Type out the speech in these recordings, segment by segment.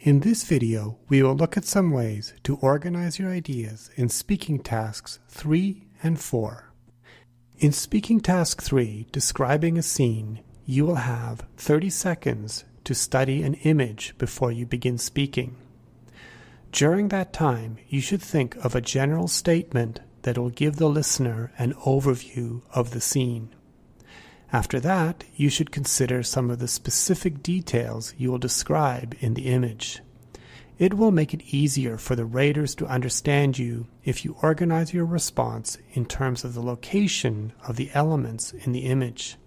In this video, we will look at some ways to organize your ideas in speaking tasks 3 and 4. In speaking task 3, describing a scene, you will have 30 seconds to study an image before you begin speaking. During that time, you should think of a general statement that will give the listener an overview of the scene. After that, you should consider some of the specific details you will describe in the image. It will make it easier for the readers to understand you if you organize your response in terms of the location of the elements in the image.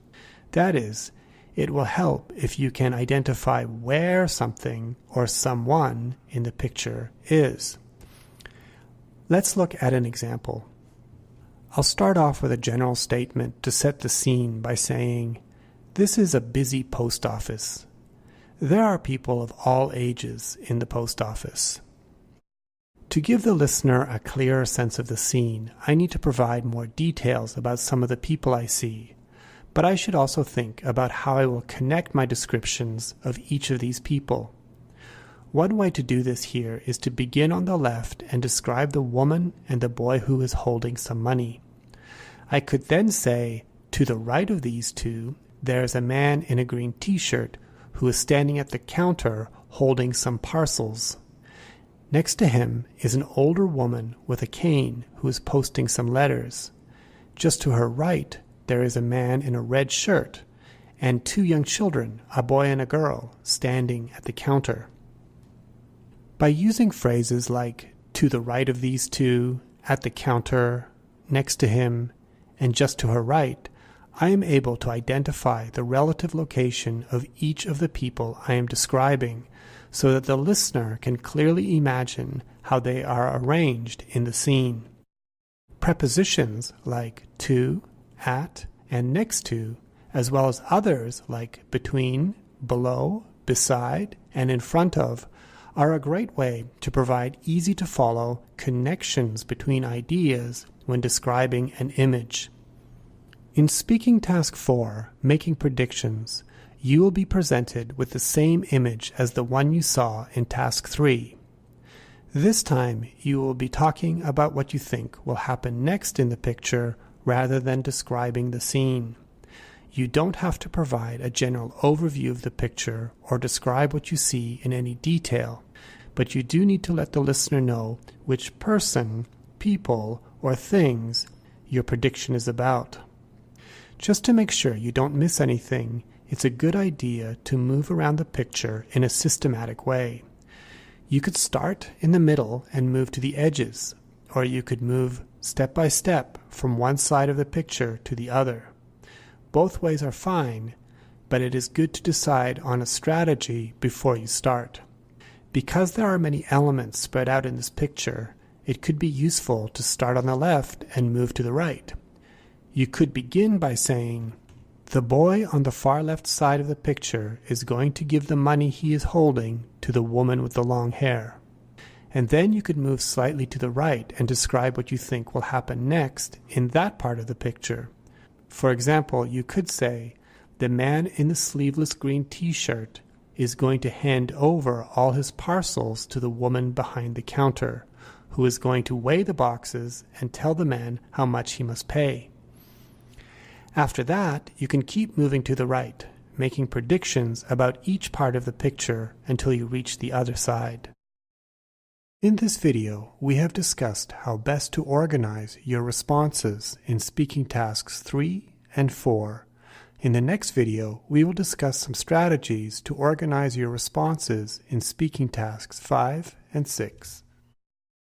That is, it will help if you can identify where something or someone in the picture is. Let's look at an example. I'll start off with a general statement to set the scene by saying, "This is a busy post office. There are people of all ages in the post office." To give the listener a clearer sense of the scene, I need to provide more details about some of the people I see, but I should also think about how I will connect my descriptions of each of these people. One way to do this here is to begin on the left and describe the woman and the boy who is holding some money. I could then say, to the right of these two, there is a man in a green t-shirt who is standing at the counter holding some parcels. Next to him is an older woman with a cane who is posting some letters. Just to her right, there is a man in a red shirt and two young children, a boy and a girl, standing at the counter. By using phrases like to the right of these two, at the counter, next to him, and just to her right, I am able to identify the relative location of each of the people I am describing so that the listener can clearly imagine how they are arranged in the scene. Prepositions like to, at, and next to, as well as others like between, below, beside, and in front of, are a great way to provide easy-to-follow connections between ideas when describing an image. In speaking task 4, making predictions, you will be presented with the same image as the one you saw in task 3. This time, you will be talking about what you think will happen next in the picture rather than describing the scene. You don't have to provide a general overview of the picture or describe what you see in any detail, but you do need to let the listener know which person, people, or things your prediction is about. Just to make sure you don't miss anything, it's a good idea to move around the picture in a systematic way. You could start in the middle and move to the edges, or you could move step by step from one side of the picture to the other. Both ways are fine, but it is good to decide on a strategy before you start. Because there are many elements spread out in this picture, it could be useful to start on the left and move to the right. You could begin by saying, "The boy on the far left side of the picture is going to give the money he is holding to the woman with the long hair." And then you could move slightly to the right and describe what you think will happen next in that part of the picture. For example, you could say, "The man in the sleeveless green t-shirt is going to hand over all his parcels to the woman behind the counter, who is going to weigh the boxes and tell the man how much he must pay." After that, you can keep moving to the right, making predictions about each part of the picture until you reach the other side. In this video, we have discussed how best to organize your responses in speaking tasks 3 and 4. In the next video, we will discuss some strategies to organize your responses in speaking tasks 5 and 6.